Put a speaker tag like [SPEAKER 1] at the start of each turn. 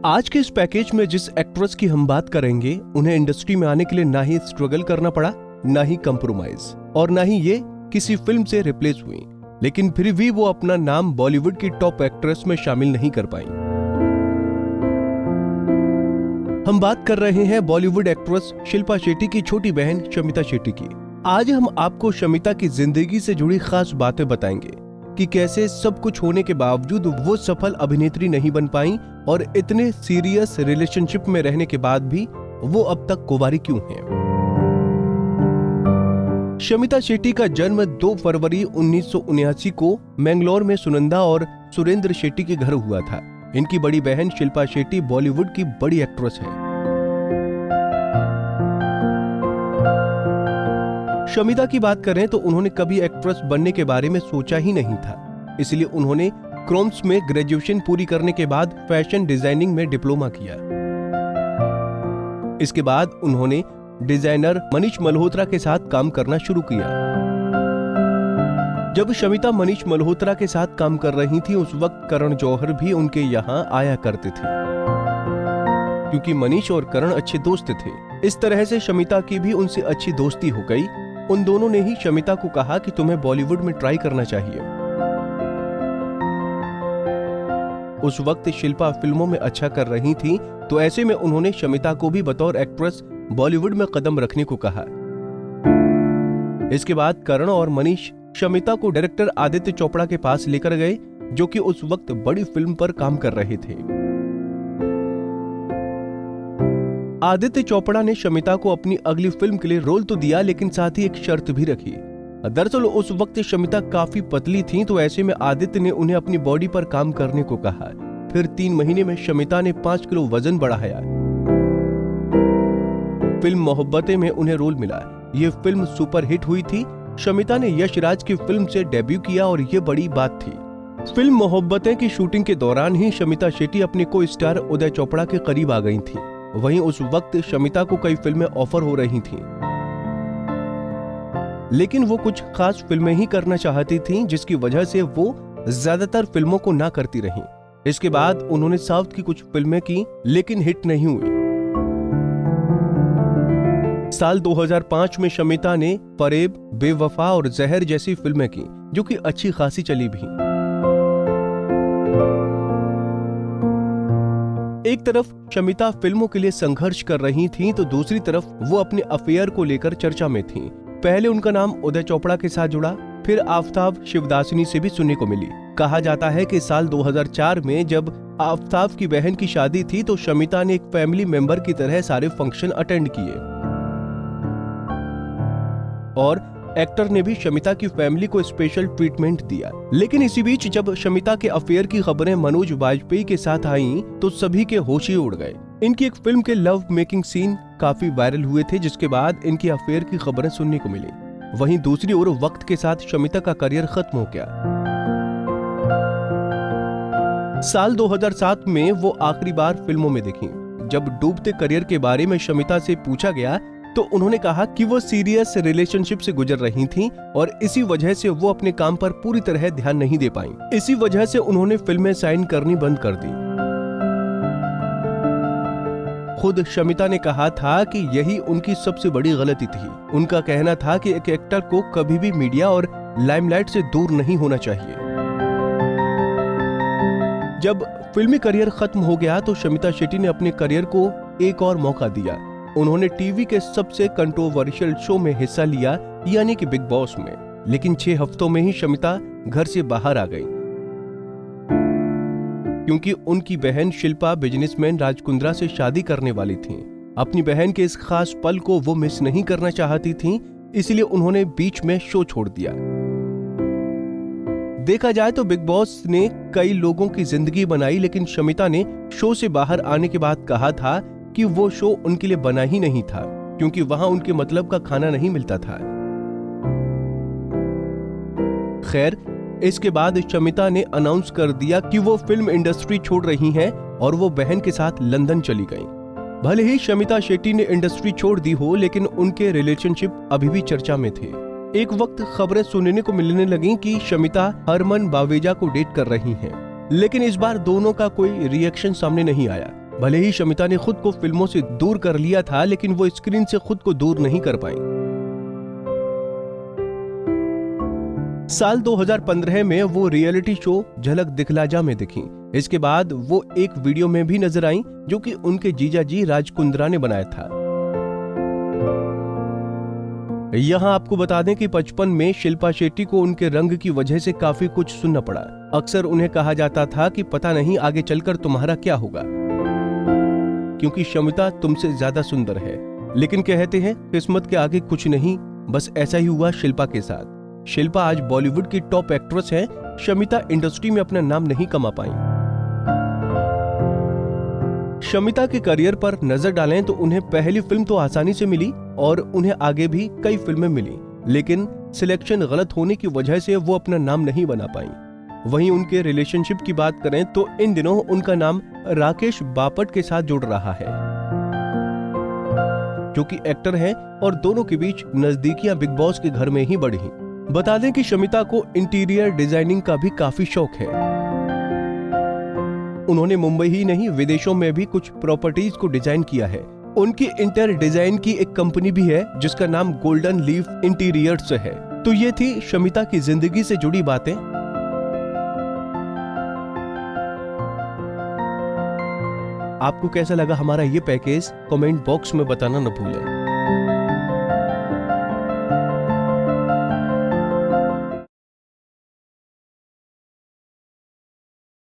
[SPEAKER 1] आज के इस पैकेज में जिस एक्ट्रेस की हम बात करेंगे, उन्हें इंडस्ट्री में आने के लिए ना ही स्ट्रगल करना पड़ा, ना ही कंप्रोमाइज, और ना ही ये किसी फिल्म से रिप्लेस हुई, लेकिन फिर भी वो अपना नाम बॉलीवुड की टॉप एक्ट्रेस में शामिल नहीं कर पाई। हम बात कर रहे हैं बॉलीवुड एक्ट्रेस शिल्पा शेट्टी की छोटी बहन शमिता शेट्टी की। आज हम आपको शमिता की जिंदगी से जुड़ी खास बातें बताएंगे कि कैसे सब कुछ होने के बावजूद वो सफल अभिनेत्री नहीं बन पाई और इतने सीरियस रिलेशनशिप में रहने के बाद भी वो अब तक कुंवारी क्यों हैं। शमिता शेट्टी का जन्म 2 फरवरी 1979 को मैंगलोर में सुनंदा और सुरेंद्र शेट्टी के घर हुआ था। इनकी बड़ी बहन शिल्पा शेट्टी बॉलीवुड की बड़ी एक्ट्रेस है। शमिता की बात करें तो उन्होंने कभी एक्ट्रेस बनने के बारे में सोचा ही नहीं था, इसलिए उन्होंने क्रोम्स में ग्रेजुएशन पूरी करने के बाद फैशन डिजाइनिंग में डिप्लोमा किया। इसके बाद उन्होंने डिजाइनर मनीष मल्होत्रा के साथ काम करना शुरू किया। जब शमिता मनीष मल्होत्रा के साथ काम कर रही थी, उस वक्त करण जौहर भी उनके यहाँ आया करते थे, क्योंकि मनीष और करण अच्छे दोस्त थे। इस तरह से शमिता की भी उनसे अच्छी दोस्ती हो गई। उन दोनों ने ही शमिता को कहा कि तुम्हें बॉलीवुड में ट्राई करना चाहिए। उस वक्त शिल्पा फिल्मों में अच्छा कर रही थी, तो ऐसे में उन्होंने शमिता को भी बतौर एक्ट्रेस बॉलीवुड में कदम रखने को कहा। इसके बाद करण और मनीष शमिता को डायरेक्टर आदित्य चोपड़ा के पास लेकर गए, जो कि उस वक्त बड़ी फिल्म पर काम कर रहे थे। आदित्य चोपड़ा ने शमिता को अपनी अगली फिल्म के लिए रोल तो दिया, लेकिन साथ ही एक शर्त भी रखी। दरअसल उस वक्त शमिता काफी पतली थी, तो ऐसे में आदित्य ने उन्हें अपनी बॉडी पर काम करने को कहा। फिर 3 महीने में शमिता ने 5 किलो वजन बढ़ाया। फिल्म मोहब्बतें में उन्हें रोल मिला। ये फिल्म सुपर हिट हुई थी। शमिता ने यश राज की फिल्म से डेब्यू किया और ये बड़ी बात थी। फिल्म मोहब्बतें की शूटिंग के दौरान ही शमिता शेट्टी अपने को स्टार उदय चोपड़ा के करीब आ गई थी। वहीं उस वक्त शमिता को कई फिल्में ऑफर हो रही थीं, लेकिन वो कुछ खास फिल्में ही करना चाहती थीं, जिसकी वजह से वो ज्यादातर फिल्मों को ना करती रहीं। इसके बाद उन्होंने साउथ की कुछ फिल्में की, लेकिन हिट नहीं हुई। साल 2005 में शमिता ने फरेब, बेवफा और जहर जैसी फिल्में की, जो कि अच्छी खासी चली भी। एक तरफ शमिता फिल्मों के लिए संघर्ष कर रही थीं, तो दूसरी तरफ वो अपने अफेयर को लेकर चर्चा में थीं। पहले उनका नाम उदय चोपड़ा के साथ जुड़ा, फिर आफताब शिवदासिनी से भी सुनने को मिली। कहा जाता है कि साल 2004 में जब आफताब की बहन की शादी थी, तो शमिता ने एक फैमिली मेंबर की तरह सारे फंक्शन अटेंड किए और एक्टर ने भी शमिता की फैमिली को स्पेशल ट्रीटमेंट दिया। लेकिन इसी बीच जब शमिता के अफेयर की खबरें मनोज वाजपेयी के साथ आईं, तो सभी के होश ही उड़ गए। इनकी एक फिल्म के लव मेकिंग सीन काफी वायरल हुए थे, जिसके बाद इनके अफेयर की खबरें सुनने को मिली। वहीं दूसरी ओर वक्त के साथ शमिता का करियर खत्म हो गया। साल 2007 में वो आखिरी बार फिल्मों में दिखी। जब डूबते करियर के बारे में शमिता से पूछा गया, तो उन्होंने कहा कि वो सीरियस रिलेशनशिप से गुजर रही थीं और इसी वजह से वो अपने काम पर पूरी तरह ध्यान नहीं दे पाईं। इसी वजह से उन्होंने फिल्में साइन करनी बंद कर दी। खुद शमिता ने कहा था कि यही उनकी सबसे बड़ी गलती थी। उनका कहना था कि एक एक्टर को कभी भी मीडिया और लाइमलाइट से दूर नहीं होना चाहिए। जब फिल्मी करियर खत्म हो गया, तो शमिता शेट्टी ने अपने करियर को एक और मौका दिया। उन्होंने टीवी के सबसे कंट्रोवर्शियल शो में हिस्सा लिया, यानी कि बिग बॉस में। लेकिन 6 हफ्तों में ही शमिता घर से बाहर आ गई, क्योंकि उनकी बहन शिल्पा बिजनेसमैन राज कुंद्रा से शादी करने वाली थी। अपनी बहन के इस खास पल को वो मिस नहीं करना चाहती थी, इसलिए उन्होंने बीच में शो छोड़ दिया। देखा जाए तो बिग बॉस ने कई लोगों की जिंदगी बनाई, लेकिन शमिता ने शो से बाहर आने के बाद कहा था कि वो शो उनके लिए बना ही नहीं था, क्योंकि वहां उनके मतलब का खाना नहीं मिलता था। खैर, इसके बाद शमिता ने अनाउंस कर दिया कि वो फिल्म इंडस्ट्री छोड़ रही हैं और वो बहन के साथ लंदन चली गईं। भले ही शमिता शेट्टी ने इंडस्ट्री छोड़ दी हो, लेकिन उनके रिलेशनशिप अभी भी चर्चा में थे। एक वक्त खबरें सुनने को मिलने लगीं कि शमिता हरमन बावेजा को डेट कर रही हैं, लेकिन इस बार दोनों का कोई रिएक्शन सामने नहीं आया। भले ही शमिता ने खुद को फिल्मों से दूर कर लिया था, लेकिन वो स्क्रीन से खुद को दूर नहीं कर पाई। साल 2015 में वो रियलिटी शो झलक दिखला जा में दिखी। इसके बाद वो एक वीडियो में भी नजर आई जो कि उनके जीजाजी राज कुंद्रा ने बनाया था। यहाँ आपको बता दें कि 55 में शिल्पा शेट्टी को उनके रंग की वजह से काफी कुछ सुनना पड़ा। अक्सर उन्हें कहा जाता था कि पता नहीं आगे चलकर तुम्हारा क्या होगा, क्योंकि शमिता तुमसे ज्यादा सुंदर है। लेकिन कहते हैं किस्मत के आगे कुछ नहीं, बस ऐसा ही हुआ शिल्पा के साथ। शिल्पा आज बॉलीवुड की टॉप एक्ट्रेस है। शमिता इंडस्ट्री में अपना नाम नहीं कमा पाई। शमिता के करियर पर नजर डालें तो उन्हें पहली फिल्म तो आसानी से मिली और उन्हें आगे भी कई फिल्में मिली, लेकिन सिलेक्शन गलत होने की वजह से वो अपना नाम नहीं बना पाई। वहीं उनके रिलेशनशिप की बात करें तो इन दिनों उनका नाम राकेश बापट के साथ जुड़ रहा है, जो कि एक्टर हैं और दोनों के बीच नजदीकियां बिग बॉस के घर में ही बढ़ी। बता दें कि शमिता को इंटीरियर डिजाइनिंग का भी काफी शौक है। उन्होंने मुंबई ही नहीं विदेशों में भी कुछ प्रॉपर्टीज को डिजाइन किया है। उनकी इंटीरियर डिजाइन की एक कंपनी भी है जिसका नाम गोल्डन लीफ इंटीरियर्स है। तो ये थी शमिता की जिंदगी से जुड़ी बातें। आपको कैसा लगा हमारा ये पैकेज, कमेंट बॉक्स में बताना न भूलें।